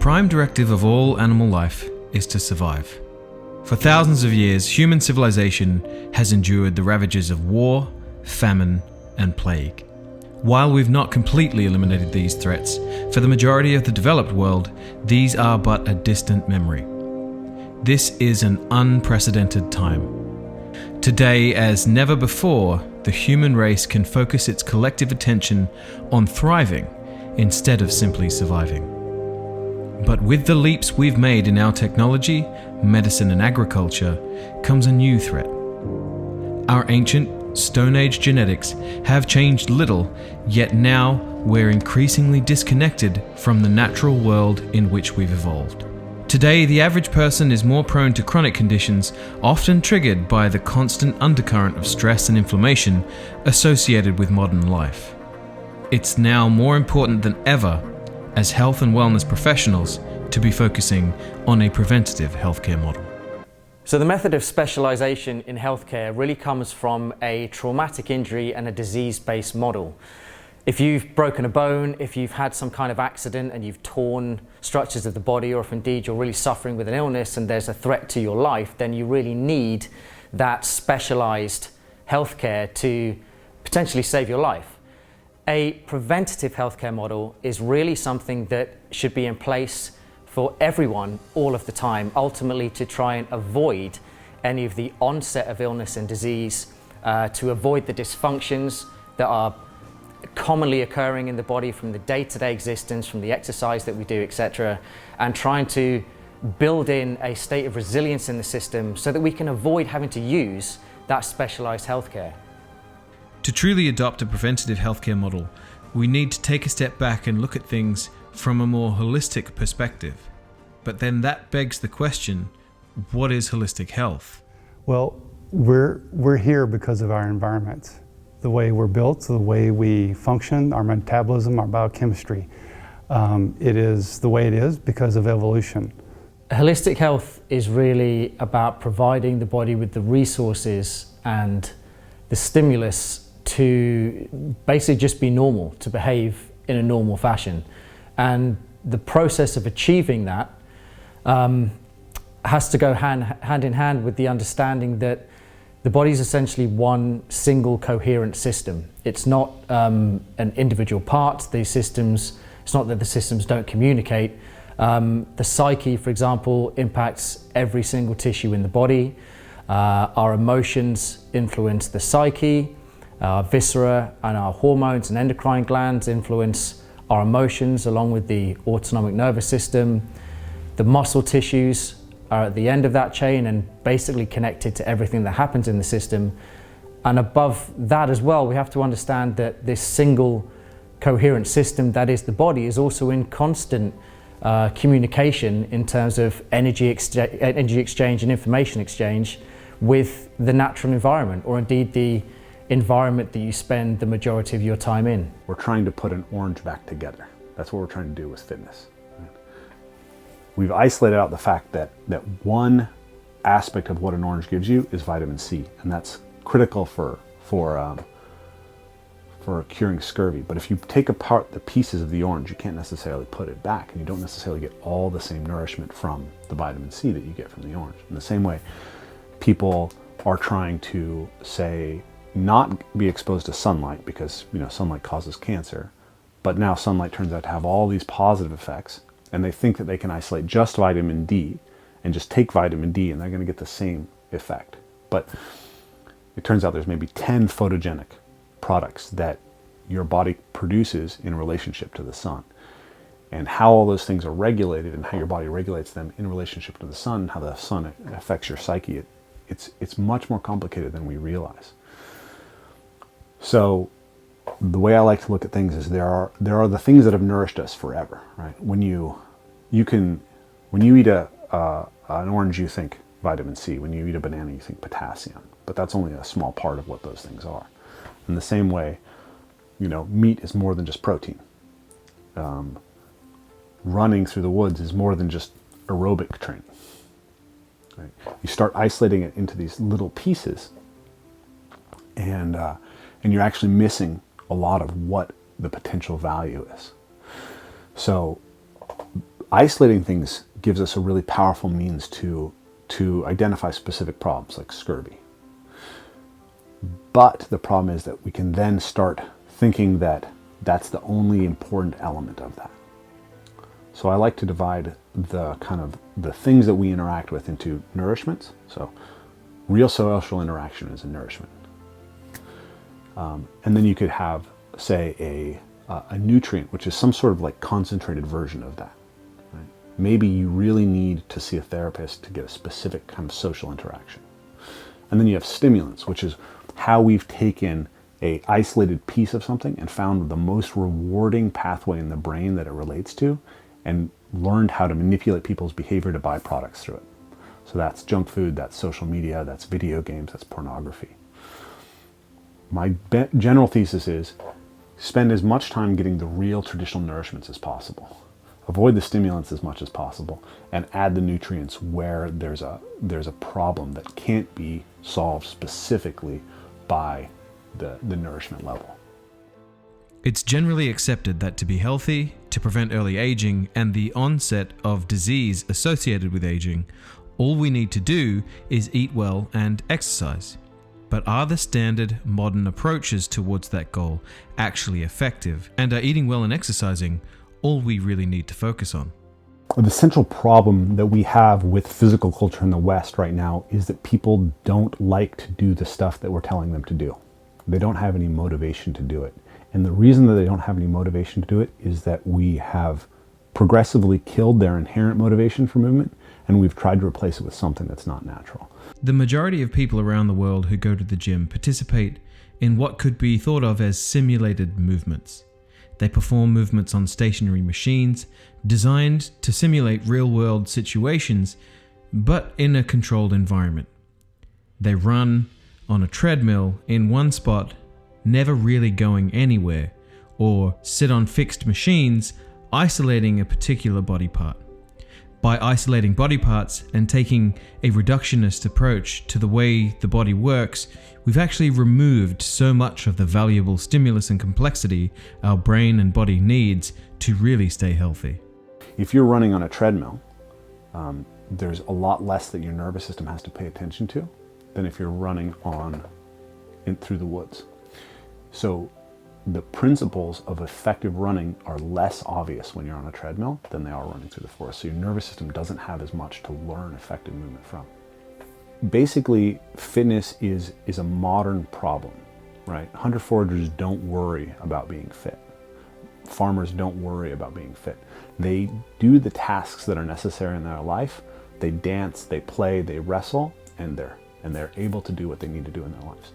prime directive of all animal life is to survive. For thousands of years, human civilization has endured the ravages of war, famine, and plague. While we've not completely eliminated these threats, for the majority of the developed world, these are but a distant memory. This is an unprecedented time. Today, as never before, the human race can focus its collective attention on thriving instead of simply surviving. But with the leaps we've made in our technology, medicine, and agriculture, comes a new threat. Our ancient Stone Age genetics have changed little, yet now we're increasingly disconnected from the natural world in which we've evolved. Today, the average person is more prone to chronic conditions, often triggered by the constant undercurrent of stress and inflammation associated with modern life. It's now more important than ever, as health and wellness professionals, to be focusing on a preventative healthcare model. So the method of specialization in healthcare really comes from a traumatic injury and a disease-based model. If you've broken a bone, if you've had some kind of accident and you've torn structures of the body, or if indeed you're really suffering with an illness and there's a threat to your life, then you really need that specialized healthcare to potentially save your life. A preventative healthcare model is really something that should be in place for everyone all of the time, ultimately to try and avoid any of the onset of illness and disease, to avoid the dysfunctions that are commonly occurring in the body from the day-to-day existence, from the exercise that we do, etc., and trying to build in a state of resilience in the system so that we can avoid having to use that specialized healthcare. To truly adopt a preventative healthcare model, we need to take a step back and look at things from a more holistic perspective. But then that begs the question, what is holistic health? Well, we're here because of our environment. The way we're built, the way we function, our metabolism, our biochemistry. It is the way it is because of evolution. Holistic health is really about providing the body with the resources and the stimulus to basically just be normal, to behave in a normal fashion. And the process of achieving that has to go hand in hand with the understanding that the body is essentially one single coherent system. It's not an individual part. These systems, it's not that the systems don't communicate. The psyche, for example, impacts every single tissue in the body. Our emotions influence the psyche. Our viscera and our hormones and endocrine glands influence our emotions, along with the autonomic nervous system. The muscle tissues are at the end of that chain and basically connected to everything that happens in the system. And above that as well, we have to understand that this single coherent system that is the body is also in constant communication in terms of energy exchange and information exchange with the natural environment, or indeed the environment that you spend the majority of your time in. We're trying to put an orange back together. That's what we're trying to do with fitness. We've isolated out the fact that one aspect of what an orange gives you is vitamin C, and that's critical for curing scurvy. But if you take apart the pieces of the orange, you can't necessarily put it back, and you don't necessarily get all the same nourishment from the vitamin C that you get from the orange. In the same way, people are trying to, say, not be exposed to sunlight because sunlight causes cancer, but now sunlight turns out to have all these positive effects, and they think that they can isolate just vitamin D and just take vitamin D and they're going to get the same effect. But it turns out there's maybe 10 photogenic products that your body produces in relationship to the sun, and how all those things are regulated and how your body regulates them in relationship to the sun, how the sun affects your psyche. It's much more complicated than we realize. So the way I like to look at things is there are the things that have nourished us forever, right? When you eat an orange, you think vitamin C. When you eat a banana, you think potassium. But that's only a small part of what those things are. In the same way, meat is more than just protein. Running through the woods is more than just aerobic training. Right? You start isolating it into these little pieces, and you're actually missing a lot of what the potential value is. So isolating things gives us a really powerful means to identify specific problems like scurvy. But the problem is that we can then start thinking that that's the only important element of that. So I like to divide the things that we interact with into nourishments. So real social interaction is a nourishment. And then you could have, say, a nutrient, which is some sort of like concentrated version of that. Right? Maybe you really need to see a therapist to get a specific kind of social interaction. And then you have stimulants, which is how we've taken a isolated piece of something and found the most rewarding pathway in the brain that it relates to, and learned how to manipulate people's behavior to buy products through it. So that's junk food, that's social media, that's video games, that's pornography. My general thesis is spend as much time getting the real traditional nourishments as possible. Avoid the stimulants as much as possible, and add the nutrients where there's a problem that can't be solved specifically by the nourishment level. It's generally accepted that to be healthy, to prevent early aging and the onset of disease associated with aging, all we need to do is eat well and exercise. But are the standard modern approaches towards that goal actually effective? And are eating well and exercising all we really need to focus on? The central problem that we have with physical culture in the West right now is that people don't like to do the stuff that we're telling them to do. They don't have any motivation to do it. And the reason that they don't have any motivation to do it is that we have progressively killed their inherent motivation for movement, and we've tried to replace it with something that's not natural. The majority of people around the world who go to the gym participate in what could be thought of as simulated movements. They perform movements on stationary machines designed to simulate real-world situations, but in a controlled environment. They run on a treadmill in one spot, never really going anywhere, or sit on fixed machines, isolating a particular body part. By isolating body parts and taking a reductionist approach to the way the body works, we've actually removed so much of the valuable stimulus and complexity our brain and body needs to really stay healthy. If you're running on a treadmill, there's a lot less that your nervous system has to pay attention to than if you're running through the woods. So the principles of effective running are less obvious when you're on a treadmill than they are running through the forest. So your nervous system doesn't have as much to learn effective movement from. Basically, fitness is a modern problem, right? Hunter-foragers don't worry about being fit. Farmers don't worry about being fit. They do the tasks that are necessary in their life. They dance, they play, they wrestle, and they're able to do what they need to do in their lives.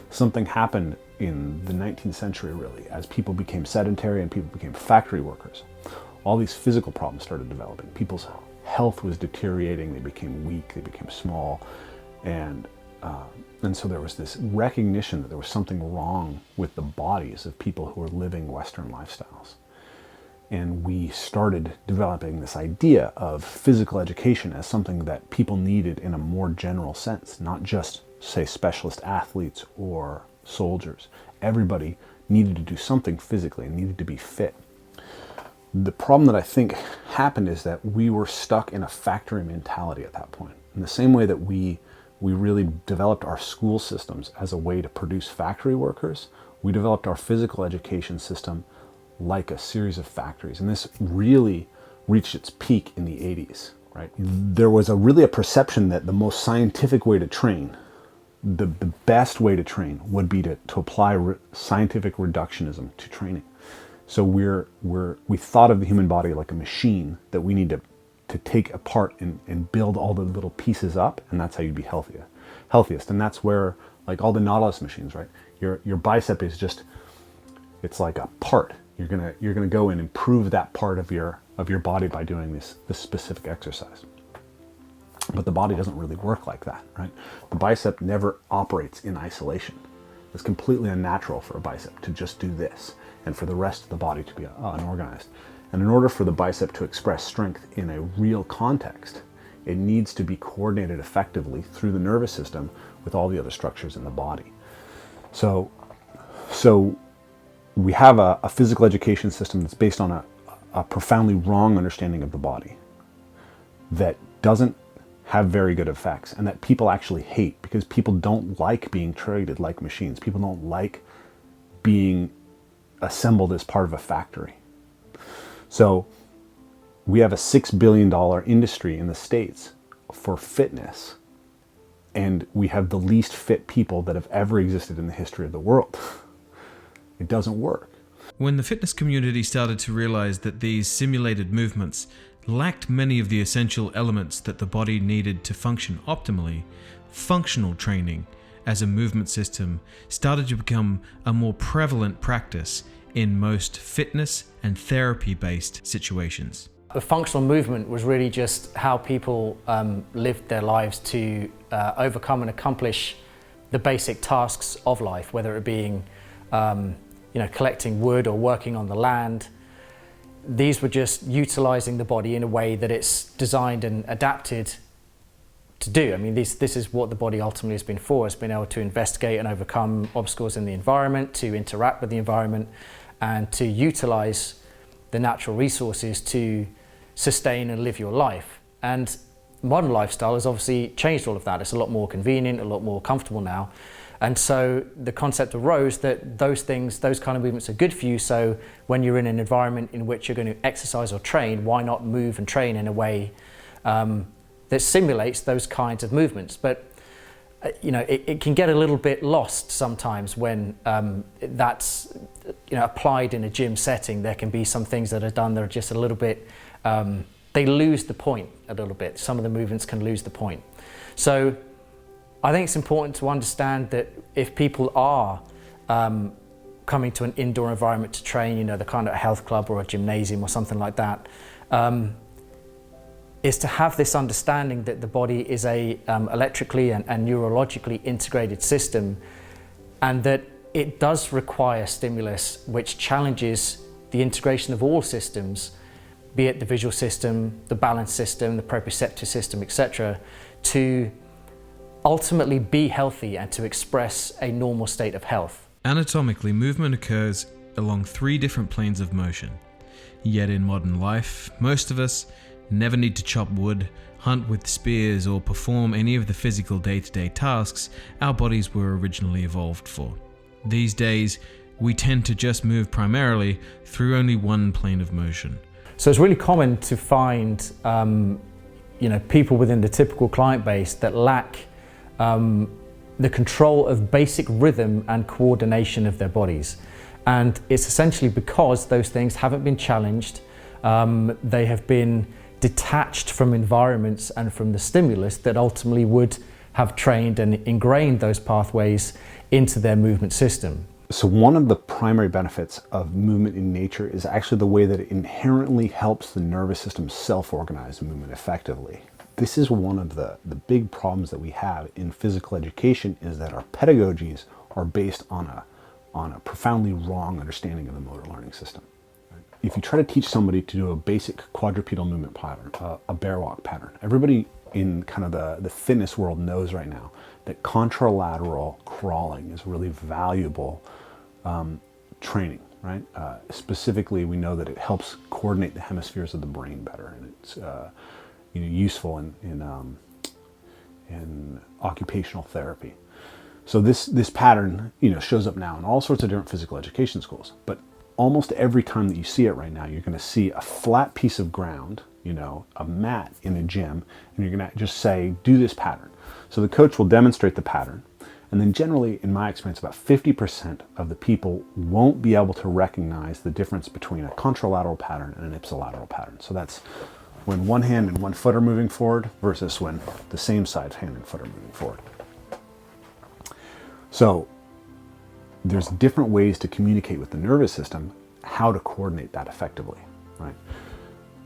Something happened in the 19th century, really, as people became sedentary and people became factory workers. All these physical problems started developing. People's health was deteriorating. They became weak. They became small, and so there was this recognition that there was something wrong with the bodies of people who were living Western lifestyles. And we started developing this idea of physical education as something that people needed in a more general sense, not just, say, specialist athletes or soldiers. Everybody needed to do something physically and needed to be fit. The problem that I think happened is that we were stuck in a factory mentality at that point. In the same way that we really developed our school systems as a way to produce factory workers, we developed our physical education system like a series of factories. And this really reached its peak in the 80s, right? There was really a perception that the most scientific way to train, the best way to train, would be to apply scientific reductionism to training. So we thought of the human body like a machine that we need to take apart and build all the little pieces up, and that's how you'd be healthiest. And that's where, like all the Nautilus machines, right? Your bicep is just, it's like a part. You're gonna go and improve that part of your body by doing this specific exercise. But the body doesn't really work like that, right? The bicep never operates in isolation. It's completely unnatural for a bicep to just do this and for the rest of the body to be unorganized. And in order for the bicep to express strength in a real context, it needs to be coordinated effectively through the nervous system with all the other structures in the body. So we have a physical education system that's based on a profoundly wrong understanding of the body that doesn't have very good effects, and that people actually hate, because people don't like being treated like machines. People don't like being assembled as part of a factory. So we have a $6 billion industry in the States for fitness, and we have the least fit people that have ever existed in the history of the world. It doesn't work. When the fitness community started to realize that these simulated movements lacked many of the essential elements that the body needed to function optimally, functional training as a movement system started to become a more prevalent practice in most fitness and therapy-based situations. The functional movement was really just how people lived their lives to overcome and accomplish the basic tasks of life, whether it being collecting wood or working on the land. These were just utilizing the body in a way that it's designed and adapted to do. I mean, this is what the body ultimately has been for. It's been able to investigate and overcome obstacles in the environment, to interact with the environment, and to utilize the natural resources to sustain and live your life. And modern lifestyle has obviously changed all of that. It's a lot more convenient, a lot more comfortable now. And so the concept arose that those things, those kind of movements are good for you. So when you're in an environment in which you're going to exercise or train, why not move and train in a way that simulates those kinds of movements? But it can get a little bit lost sometimes when that's applied in a gym setting. There can be some things that are done that are just a little bit, they lose the point a little bit. Some of the movements can lose the point. So I think it's important to understand that if people are coming to an indoor environment to train, the kind of a health club or a gymnasium or something like that, is to have this understanding that the body is a electrically and neurologically integrated system, and that it does require stimulus which challenges the integration of all systems, be it the visual system, the balance system, the proprioceptive system, etc., to ultimately be healthy and to express a normal state of health. Anatomically, movement occurs along 3 different planes of motion. Yet in modern life, most of us never need to chop wood, hunt with spears, or perform any of the physical day-to-day tasks our bodies were originally evolved for. These days, we tend to just move primarily through only one plane of motion. So it's really common to find people within the typical client base that lack the control of basic rhythm and coordination of their bodies. And it's essentially because those things haven't been challenged, they have been detached from environments and from the stimulus that ultimately would have trained and ingrained those pathways into their movement system. So one of the primary benefits of movement in nature is actually the way that it inherently helps the nervous system self-organize movement effectively. This is one of the big problems that we have in physical education, is that our pedagogies are based on a profoundly wrong understanding of the motor learning system. If you try to teach somebody to do a basic quadrupedal movement pattern, a bear walk pattern, everybody in kind of the fitness world knows right now that contralateral crawling is really valuable training, right? Specifically, we know that it helps coordinate the hemispheres of the brain better, and it's useful in occupational therapy. So this pattern shows up now in all sorts of different physical education schools, but almost every time that you see it right now, you're going to see a flat piece of ground, a mat in a gym, and you're going to just say, do this pattern. So the coach will demonstrate the pattern, and then generally, in my experience, about 50% of the people won't be able to recognize the difference between a contralateral pattern and an ipsilateral pattern. So that's when one hand and one foot are moving forward versus when the same side's hand and foot are moving forward. So there's different ways to communicate with the nervous system how to coordinate that effectively, right?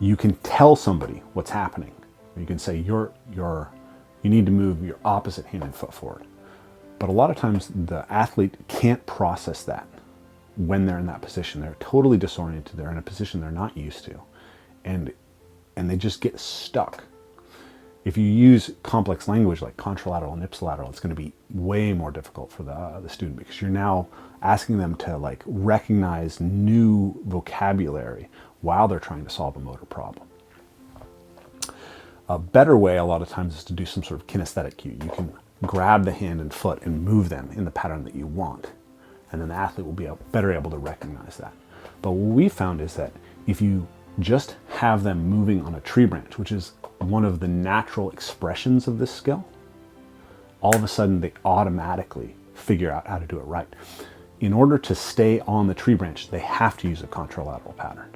You can tell somebody what's happening. You can say you need to move your opposite hand and foot forward. But a lot of times the athlete can't process that when they're in that position. They're totally disoriented. They're in a position they're not used to. And they just get stuck. If you use complex language like contralateral and ipsilateral, it's going to be way more difficult for the student, because you're now asking them to like recognize new vocabulary while they're trying to solve a motor problem. A better way a lot of times is to do some sort of kinesthetic cue. You can grab the hand and foot and move them in the pattern that you want, and then the athlete will be better able to recognize that. But what we found is that if you just have them moving on a tree branch, which is one of the natural expressions of this skill, all of a sudden they automatically figure out how to do it right. In order to stay on the tree branch, they have to use a contralateral pattern.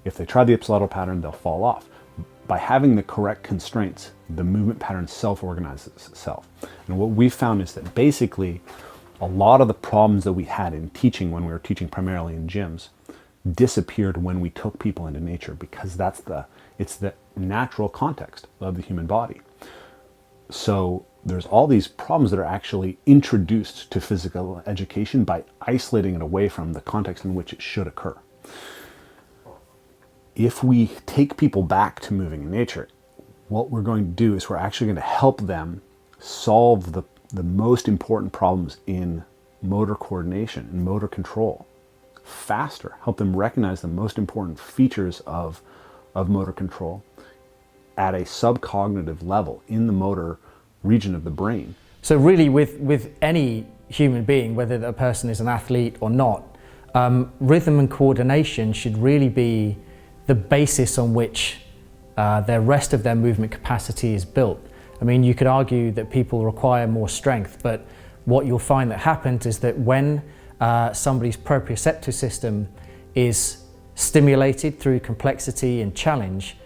If they try the ipsilateral pattern, they'll fall off. By having the correct constraints, the movement pattern self-organizes itself. And what we found is that basically a lot of the problems that we had in teaching when we were teaching primarily in gyms disappeared when we took people into nature, because it's the natural context of the human body. So there's all these problems that are actually introduced to physical education by isolating it away from the context in which it should occur. If we take people back to moving in nature, what we're going to do is we're actually going to help them solve the most important problems in motor coordination and motor control faster, help them recognize the most important features of motor control at a subcognitive level in the motor region of the brain. So really with any human being, whether a person is an athlete or not, rhythm and coordination should really be the basis on which the rest of their movement capacity is built. I mean, you could argue that people require more strength, but what you'll find that happens is that when somebody's proprioceptive system is stimulated through complexity and challenge,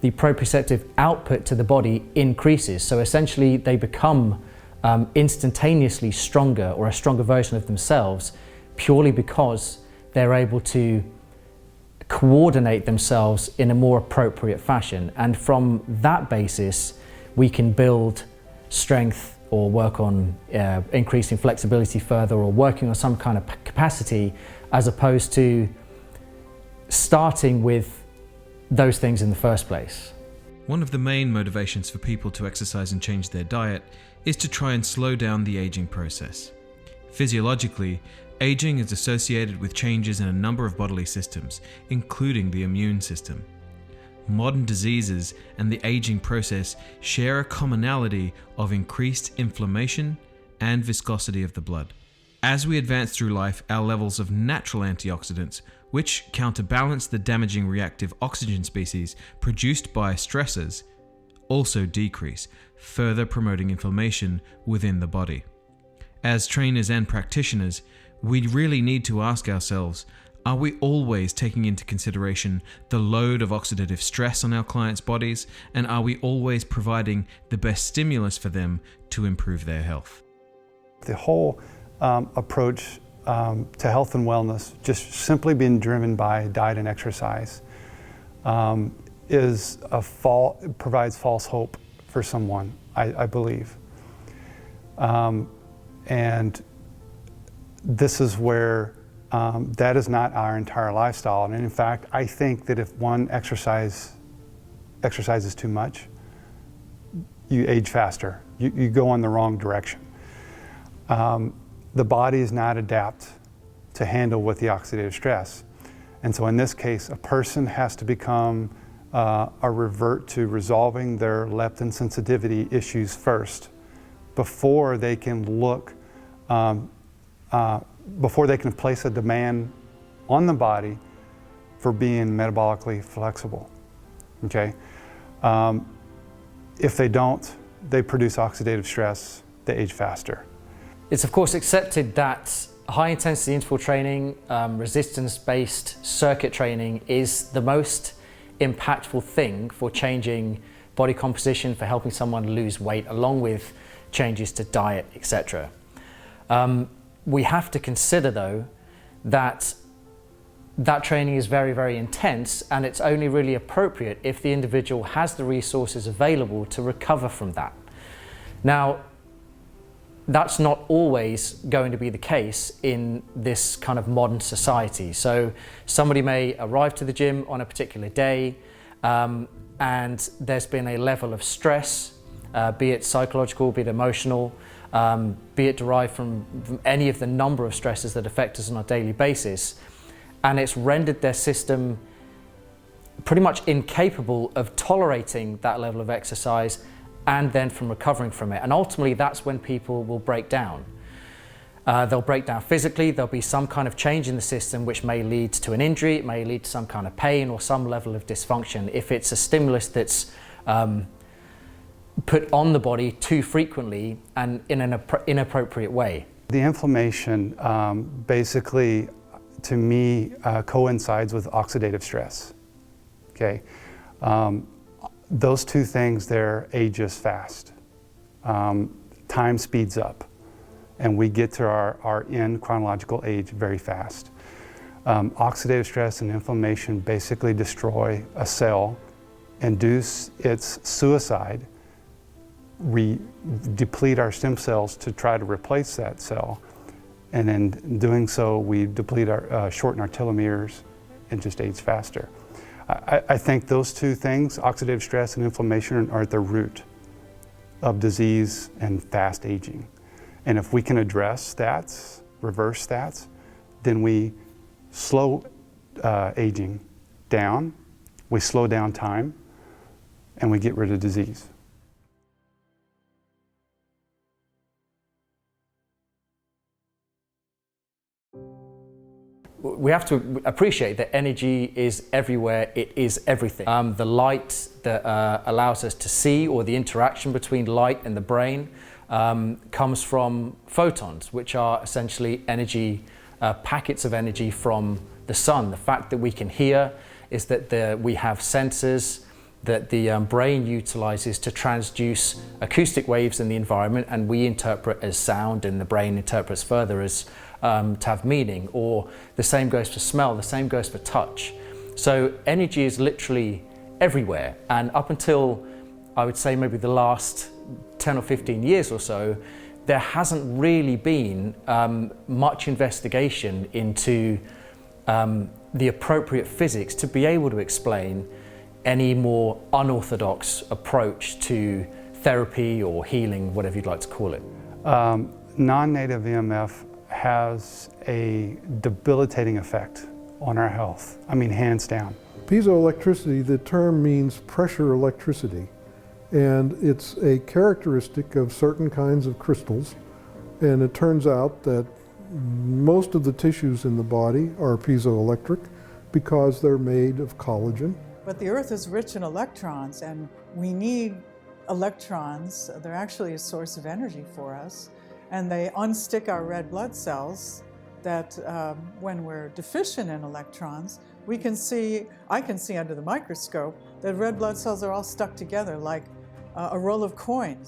the proprioceptive output to the body increases. So essentially they become instantaneously stronger, or a stronger version of themselves, purely because they're able to coordinate themselves in a more appropriate fashion. And from that basis, we can build strength or work on increasing flexibility further, or working on some kind of capacity, as opposed to starting with those things in the first place. One of the main motivations for people to exercise and change their diet is to try and slow down the aging process. Physiologically, aging is associated with changes in a number of bodily systems, including the immune system. Modern diseases and the aging process share a commonality of increased inflammation and viscosity of the blood. As we advance through life, our levels of natural antioxidants, which counterbalance the damaging reactive oxygen species produced by stressors, also decrease, further promoting inflammation within the body. As trainers and practitioners, we really need to ask ourselves, are we always taking into consideration the load of oxidative stress on our clients' bodies, and are we always providing the best stimulus for them to improve their health? The whole approach to health and wellness, just simply being driven by diet and exercise, provides false hope for someone, I believe. And this is where that is not our entire lifestyle. And in fact, I think that if one exercises too much, you age faster. You go in the wrong direction. The body is not adapt to handle with the oxidative stress. And so in this case, a person has to become revert to resolving their leptin sensitivity issues first, before they can look, before they can place a demand on the body for being metabolically flexible, okay? If they don't, they produce oxidative stress, they age faster. It's of course accepted that high intensity interval training, resistance-based circuit training is the most impactful thing for changing body composition, for helping someone lose weight, along with changes to diet, etc. We have to consider though that training is very, very intense, and it's only really appropriate if the individual has the resources available to recover from that. Now, that's not always going to be the case in this kind of modern society. So somebody may arrive to the gym on a particular day, and there's been a level of stress, be it psychological, be it emotional, be it derived from any of the number of stresses that affect us on a daily basis, and it's rendered their system pretty much incapable of tolerating that level of exercise and then from recovering from it. And ultimately that's when people will break down. They'll break down physically, there'll be some kind of change in the system which may lead to an injury, it may lead to some kind of pain or some level of dysfunction if it's a stimulus that's put on the body too frequently and in an inappropriate way. The inflammation basically, to me, coincides with oxidative stress. Okay, those two things there age us fast. Time speeds up, and we get to our end chronological age very fast. Oxidative stress and inflammation basically destroy a cell, induce its suicide, deplete our stem cells to try to replace that cell, and in doing so we deplete shorten our telomeres and just age faster. I think those two things, oxidative stress and inflammation, are at the root of disease and fast aging. And if we can address that, reverse that, then we slow aging down, we slow down time, and we get rid of disease. We have to appreciate that energy is everywhere, it is everything. The light that allows us to see, or the interaction between light and the brain, comes from photons, which are essentially energy, packets of energy from the sun. The fact that we can hear is that we have sensors that the brain utilizes to transduce acoustic waves in the environment, and we interpret as sound, and the brain interprets further as to have meaning. Or the same goes for smell, the same goes for touch. So energy is literally everywhere, and up until I would say maybe the last 10 or 15 years or so, there hasn't really been much investigation into the appropriate physics to be able to explain any more unorthodox approach to therapy or healing, whatever you'd like to call it. Non-native EMF has a debilitating effect on our health. I mean, hands down. Piezoelectricity, the term means pressure electricity, and it's a characteristic of certain kinds of crystals, and it turns out that most of the tissues in the body are piezoelectric because they're made of collagen. But the Earth is rich in electrons, and we need electrons. They're actually a source of energy for us, and they unstick our red blood cells that when we're deficient in electrons, I can see under the microscope that red blood cells are all stuck together like a roll of coins.